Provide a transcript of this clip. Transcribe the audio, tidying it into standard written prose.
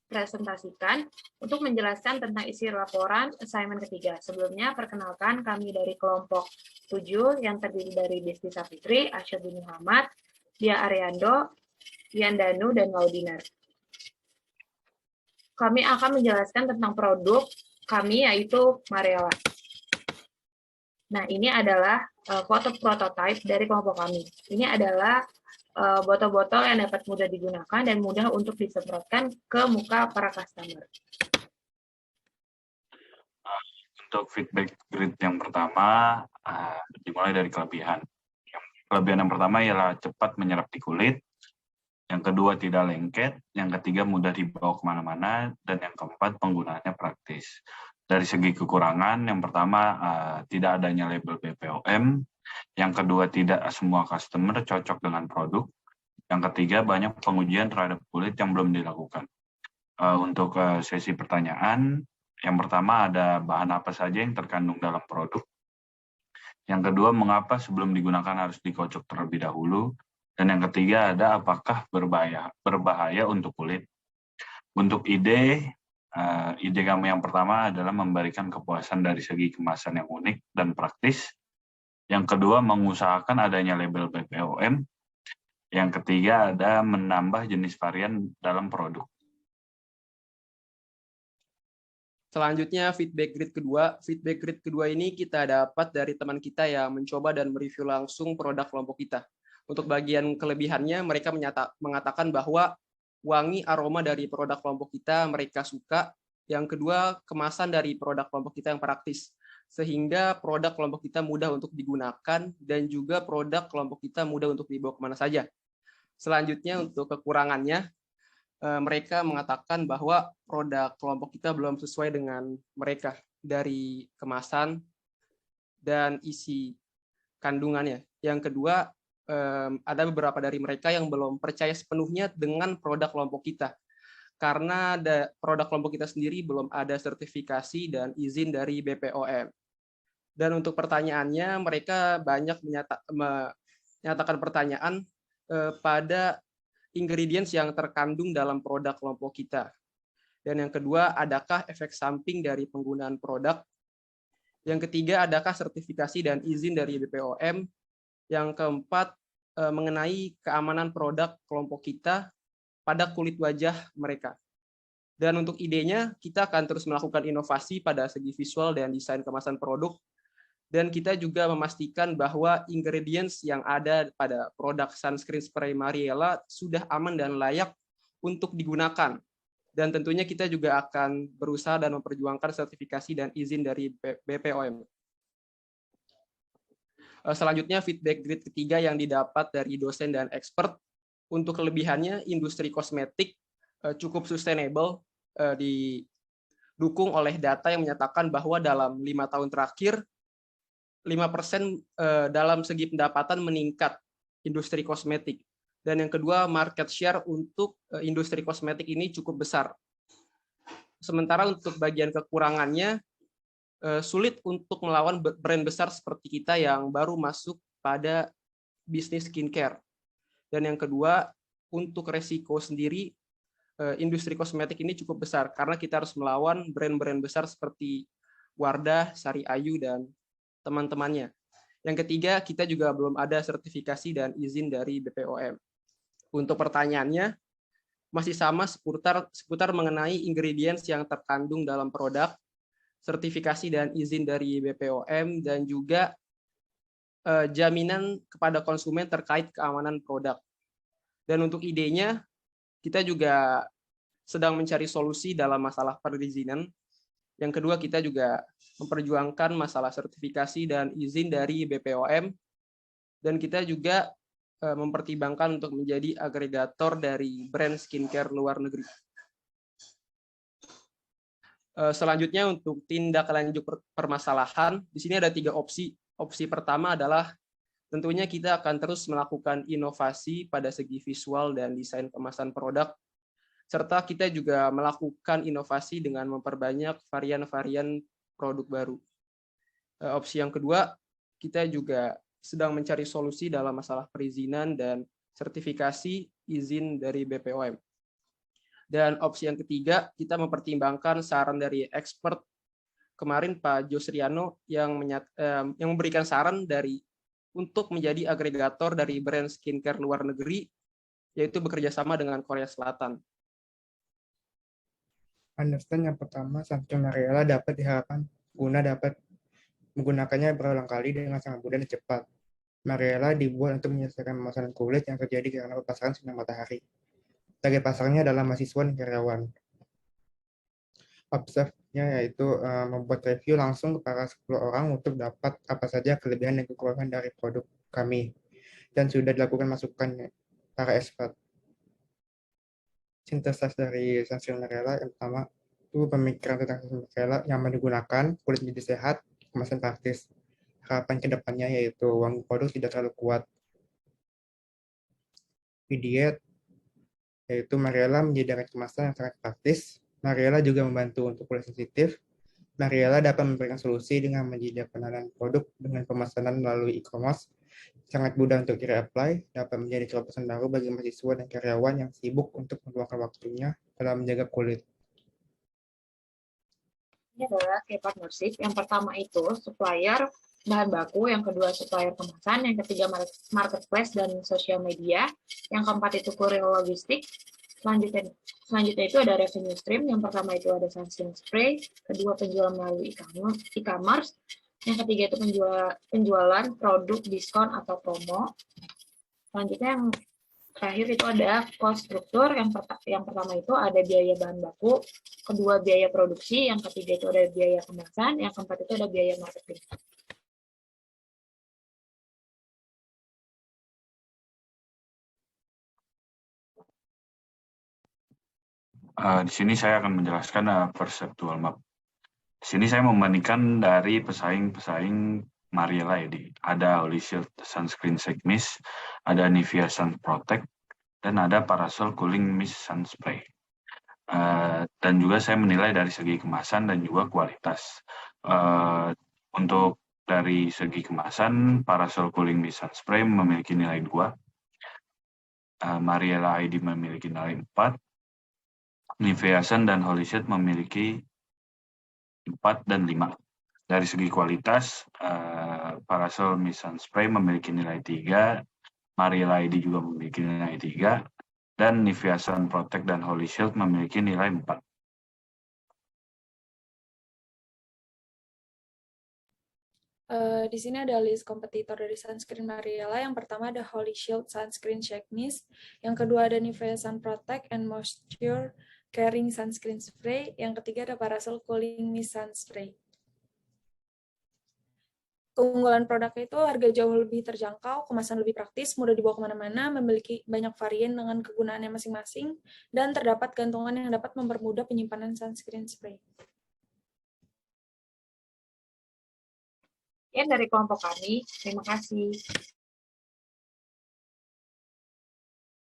presentasikan untuk menjelaskan tentang isi laporan assignment ketiga. Sebelumnya, perkenalkan kami dari kelompok 7 yang terdiri dari Desti Safitri, Asyad bin Muhammad, Dia Ariando, Yan Danu, dan Laudinar. Kami akan menjelaskan tentang produk kami, yaitu Marella. Nah, ini adalah foto prototipe dari kelompok kami. Ini adalah botol-botol yang dapat mudah digunakan dan mudah untuk disemprotkan ke muka para customer. Untuk feedback grid yang pertama, dimulai dari kelebihan. Kelebihan yang pertama ialah cepat menyerap di kulit, yang kedua tidak lengket, yang ketiga mudah dibawa kemana-mana, dan yang keempat penggunaannya praktis. Dari segi kekurangan, yang pertama tidak adanya label BPOM, yang kedua tidak semua customer cocok dengan produk, yang ketiga banyak pengujian terhadap kulit yang belum dilakukan. Untuk sesi pertanyaan, yang pertama ada bahan apa saja yang terkandung dalam produk, yang kedua mengapa sebelum digunakan harus dikocok terlebih dahulu, dan yang ketiga ada apakah berbahaya untuk kulit. Untuk ide kami yang pertama adalah memberikan kepuasan dari segi kemasan yang unik dan praktis. Yang kedua, mengusahakan adanya label BPOM. Yang ketiga, ada menambah jenis varian dalam produk. Selanjutnya, feedback grid kedua. Feedback grid kedua ini kita dapat dari teman kita yang mencoba dan mereview langsung produk kelompok kita. Untuk bagian kelebihannya, mereka mengatakan bahwa wangi aroma dari produk kelompok kita mereka suka. Yang kedua, kemasan dari produk kelompok kita yang praktis, sehingga produk kelompok kita mudah untuk digunakan dan juga produk kelompok kita mudah untuk dibawa kemana saja. Selanjutnya, untuk kekurangannya, mereka mengatakan bahwa produk kelompok kita belum sesuai dengan mereka dari kemasan dan isi kandungannya. Yang kedua, ada beberapa dari mereka yang belum percaya sepenuhnya dengan produk kelompok kita karena produk kelompok kita sendiri belum ada sertifikasi dan izin dari BPOM. Dan untuk pertanyaannya, mereka banyak menyatakan pertanyaan pada ingredients yang terkandung dalam produk kelompok kita. Dan yang kedua, adakah efek samping dari penggunaan produk? Yang ketiga, adakah sertifikasi dan izin dari BPOM? Yang keempat, mengenai keamanan produk kelompok kita pada kulit wajah mereka. Dan untuk idenya, kita akan terus melakukan inovasi pada segi visual dan desain kemasan produk. Dan kita juga memastikan bahwa ingredients yang ada pada produk sunscreen spray Marella sudah aman dan layak untuk digunakan. Dan tentunya kita juga akan berusaha dan memperjuangkan sertifikasi dan izin dari BPOM. Selanjutnya, feedback grid ketiga yang didapat dari dosen dan expert. Untuk kelebihannya, industri kosmetik cukup sustainable, didukung oleh data yang menyatakan bahwa dalam 5 tahun terakhir, 5% dalam segi pendapatan meningkat industri kosmetik. Dan yang kedua, market share untuk industri kosmetik ini cukup besar. Sementara untuk bagian kekurangannya, sulit untuk melawan brand besar seperti kita yang baru masuk pada bisnis skincare. Dan yang kedua, untuk resiko sendiri, industri kosmetik ini cukup besar karena kita harus melawan brand-brand besar seperti Wardah, Sari Ayu, dan teman-temannya. Yang ketiga, kita juga belum ada sertifikasi dan izin dari BPOM. Untuk pertanyaannya, masih sama seputar mengenai ingredients yang terkandung dalam produk, sertifikasi dan izin dari BPOM, dan juga jaminan kepada konsumen terkait keamanan produk. Dan untuk idenya, kita juga sedang mencari solusi dalam masalah perizinan. Yang kedua, kita juga memperjuangkan masalah sertifikasi dan izin dari BPOM, dan kita juga mempertimbangkan untuk menjadi agregator dari brand skincare luar negeri. Selanjutnya, untuk tindak lanjut permasalahan, di sini ada 3 opsi. Opsi pertama adalah tentunya kita akan terus melakukan inovasi pada segi visual dan desain kemasan produk, serta kita juga melakukan inovasi dengan memperbanyak varian-varian produk baru. Opsi yang kedua, kita juga sedang mencari solusi dalam masalah perizinan dan sertifikasi izin dari BPOM. Dan opsi yang ketiga, kita mempertimbangkan saran dari expert kemarin Pak Josriano yang memberikan saran untuk menjadi agregator dari brand skincare luar negeri, yaitu bekerja sama dengan Korea Selatan. Understand yang pertama, sunscreen Mariela dapat diharapkan guna dapat menggunakannya berulang kali dengan sangat mudah dan cepat. Mariela dibuat untuk menyelesaikan permasalahan kulit yang terjadi karena paparan sinar matahari. Target pasarnya adalah mahasiswa dan karyawan. Observe-nya yaitu membuat review langsung kepada 10 orang untuk dapat apa saja kelebihan dan kekurangan dari produk kami. Dan sudah dilakukan masukan para expert. Sintesis dari sunscreen Mariela yang pertama itu pemikiran tentang sunscreen Mariela yang digunakan, kulit menjadi sehat, kemasan praktis. Harapan kedepannya yaitu wangi produk tidak terlalu kuat. Diet yaitu Mariela menyediakan kemasan yang sangat praktis. Mariela juga membantu untuk kulit sensitif. Mariela dapat memberikan solusi dengan menyediakan produk dengan pemesanan melalui e-commerce. Sangat mudah untuk di-apply, dapat menjadi terobosan baru bagi mahasiswa dan karyawan yang sibuk untuk meluangkan waktunya dalam menjaga kulit. Ini adalah key partnership. Yang pertama itu supplier bahan baku, yang kedua supplier kemasan, yang ketiga marketplace dan sosial media, yang keempat itu kurir logistik. Selanjutnya itu ada revenue stream. Yang pertama itu ada sunscreen spray, kedua penjualan melalui e-commerce, yang ketiga itu penjualan produk diskon atau promo. Selanjutnya yang terakhir itu ada cost struktur. Yang pertama itu ada biaya bahan baku, kedua biaya produksi, yang ketiga itu ada biaya kemasan, yang keempat itu ada biaya marketing. Di sini saya akan menjelaskan perceptual map. Di sini saya membandingkan dari pesaing-pesaing Mariela ya. Ada Holy Shield Sunscreen Shake Mist, ada Nivea Sun Protect, dan ada Parasol Cooling Mist Sun Spray. Dan juga saya menilai dari segi kemasan dan juga kualitas. Untuk dari segi kemasan, Parasol Cooling Mist Sun Spray memiliki nilai 2, Mariela ID memiliki nilai 4, Nivea Sun dan Holy Shield memiliki 4 dan 5. Dari segi kualitas, Parasol Mist Sun Spray memiliki nilai 3, Mariela ID juga memiliki nilai 3, dan Nivea Sun Protect dan Holy Shield memiliki nilai 4. Di sini ada list kompetitor dari sunscreen Mariela. Yang pertama ada Holy Shield Sunscreen Shake Mist. Yang kedua ada Nivea Sun Protect and Moisture Caring Sunscreen Spray. Yang ketiga ada Parasol Cooling Mist Sun Spray. Keunggulan produknya itu harga jauh lebih terjangkau, kemasan lebih praktis, mudah dibawa kemana-mana, memiliki banyak varian dengan kegunaannya masing-masing, dan terdapat gantungan yang dapat mempermudah penyimpanan sunscreen spray. Sekian dari kelompok kami. Terima kasih.